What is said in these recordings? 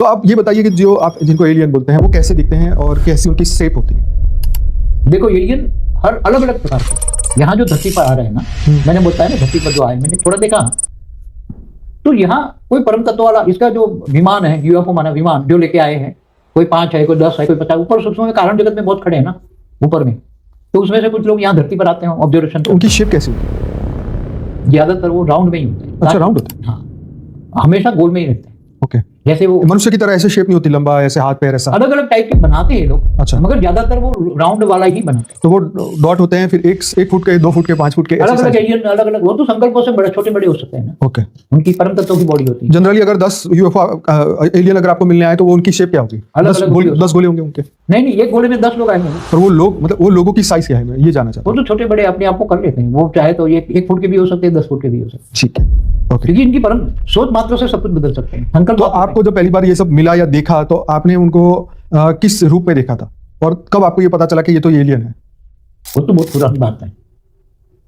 तो आप ये बताइए कि जो आप जिनको एलियन बोलते हैं वो कैसे दिखते हैं और कैसी उनकी शेप होती है? देखो एलियन हर अलग अलग प्रकार के यहाँ जो धरती पर आ रहे हैं ना, मैंने बताया ना धरती पर जो आए, मैंने थोड़ा देखा तो यहाँ कोई परम तत्व वाला इसका जो विमान है, यूएफओ माना विमान जो लेके आए हैं, कोई 5 है, कोई 10 है, कोई 50, ऊपर सूक्ष्म में कारण जगत में बहुत खड़े हैं ना ऊपर में, तो उसमें से कुछ लोग यहाँ धरती पर आते हैं ऑब्जर्वेशन। तो उनकी शेप कैसी होती है? ज्यादातर वो राउंड में ही होते हैं। अच्छा, राउंड होते हैं। हाँ, हमेशा गोल में ही रहते हैं। ओके। जैसे वो मनुष्य की तरह ऐसे शेप नहीं होती, लंबा ऐसे हाथ पैर ऐसा? अलग अलग टाइप के बनाते हैं लोग, अच्छा। मगर ज्यादातर वो राउंड वाला ही बनाते हैं। तो वो डॉट होते हैं फिर 1 फुट के, 2 फुट के, 5 फुट के, अलग अलग एलियन अलग अलग, वो तो संकल्पों से बड़े छोटे बड़े हो सकते हैं ना। ओके। उनकी परम तत्वों की बॉडी होती है। जनरली अगर 10 यूएफओ एलियन अगर आपको मिलने आए तो वो उनकी शेप क्या होगी? अलग 10 गोले होंगे उनके? नहीं, एक घोड़े में 10 लोग आएंगे। और वो लोग मतलब वो लोगों की साइज क्या है, मैं ये जानना चाहता वो तो छोटे बड़े अपने आप को कर लेते हैं, वो चाहे तो 1 फुट के भी हो सकते हैं, 10 फुट के भी हो सकते हैं। ठीक है, ओके। क्योंकि इनकी परम सोच मात्र से सब कुछ बदल सकते हैं। संकल्प तो आपको जब पहली बार ये सब मिला या देखा तो आपने उनको किस रूप में देखा था और कब आपको ये पता चला कि ये तो एलियन है? वो तो बहुत पुरानी बात है।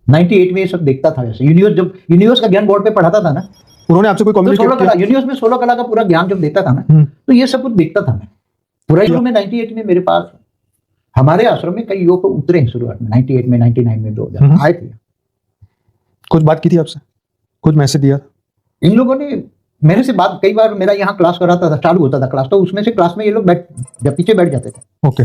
98 में ये सब देखता था। वैसे यूनिवर्स, जब यूनिवर्स का ज्ञान बोर्ड पे पढ़ाता था ना, उन्होंने आपसे कोई तो कम्युनिकेट किया? यूनिवर्स में 16 कला का पूरा ज्ञान जब देता था ना, तो ये सब कुछ देखता था मैं पूरा। शुरू में 98 में मेरे पास हमारे आश्रम में कई योग उतरे हैं शुरुआत में, 98 में, 99 में, 2000 आए थे। कुछ बात की थी आपसे? कुछ मैसेज दिया? इन लोगों ने मेरे से बात, कई बार मेरा यहाँ क्लास कराता था, चालू होता था क्लास, तो उसमें से क्लास में ये लोग पीछे बैठ जाते थे। ओके।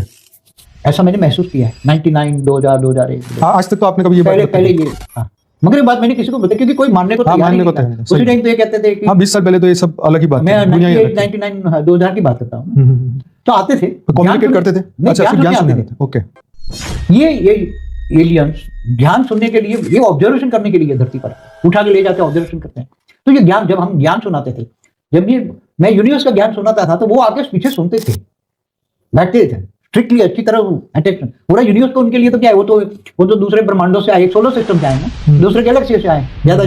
ऐसा मैंने महसूस किया है 99, 2000, 2001। आज तक तो आपने कभी ये पहले ये, हाँ, मगर ये बात मैंने किसी को बताया क्योंकि कोई मानने को तैयार नहीं था। उसी टाइम तो ये कहते थे कि हाँ, 20 साल पहले तो ये सब अलग ही बात मैं थी, दुनिया ही अलग थी। 99, 2000 की बात करता हूँ। तो आते थे, कम्युनिकेट करते थे? अच्छा, ज्ञान सुनने थे। ओके। ये एलियंस ध्यान सुनने के लिए, ये ऑब्जर्वेशन करने के लिए धरती पर उठा के ले जाते हैं, ऑब्जर्वेशन करते हैं। तो ये ज्ञान, जब हम ज्ञान सुनाते थे, जब ये मैं यूनिवर्स का ज्ञान सुनाता था, तो वो आगे पीछे सुनते थे, बैठते थे स्ट्रिक्टली अच्छी तरह अटेंशन। पूरा यूनिवर्स को उनके लिए तो क्या है, वो तो दूसरे ब्रह्मांडों से आए, सोलर सिस्टम से आए ना, दूसरे गैलेक्सी से आए ज्यादा।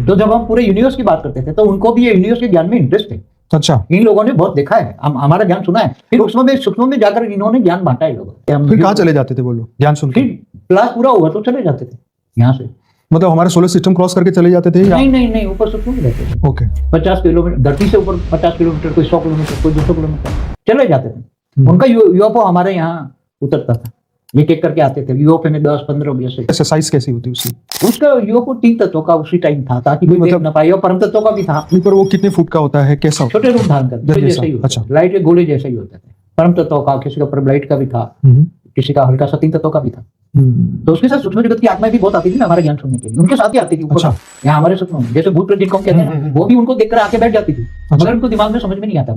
तो जब हम पूरे यूनिवर्स की बात करते थे तो उनको भी ये यूनिवर्स के ज्ञान में इंटरेस्ट है। अच्छा। इन लोगों ने बहुत देखा है, हमारा ज्ञान सुना है, फिर सूक्ष्म में जाकर इन्होंने ज्ञान बांटा है लोगों। फिर कहाँ चले जाते थे वो लोग ज्ञान सुन के? क्लास पूरा हुआ तो चले जाते थे यहाँ से। मतलब हमारे सोलर सिस्टम क्रॉस करके चले जाते थे या? नहीं, ऊपर सूक्ष्म में रहते थे। ओके। 50 किलोमीटर धरती से ऊपर, 50 किलोमीटर, कोई 100 किलोमीटर, कोई 200 किलोमीटर चले जाते थे। उनका यूएफओ हमारे यहाँ उतरता था, एक करके आते थे। यूएफओ में 10, 15 20। ऐसे साइज कैसी होती उसकी? उसका यूएफओ 3 तत्वों का उसी टाइम था, ताकि कोई देख ना पाए, और परम तत्वों का भी था। ऊपर वो कितने फुट का होता है, कैसा होता है? छोटे रूप धारण करते जैसे ही होता है, लाइट के गोले जैसे ही होते थे। परम तत्वों का, किसी का परम लाइट का भी था, किसी का हल्का सा 3 तत्वों का भी था। तो उसके साथ सूक्ष्म जगत की आत्माएं भी बहुत आती थी ना हमारा ज्ञान सुनने के लिए, उनके साथ ही आती थी ऊपर। अच्छा। यहाँ हमारे सूक्ष्म जैसे भूत प्रेत जिनको हम कहते हैं, वो भी उनको देखकर आके बैठ जाती थी, मगर उनको दिमाग में समझ में नहीं आता।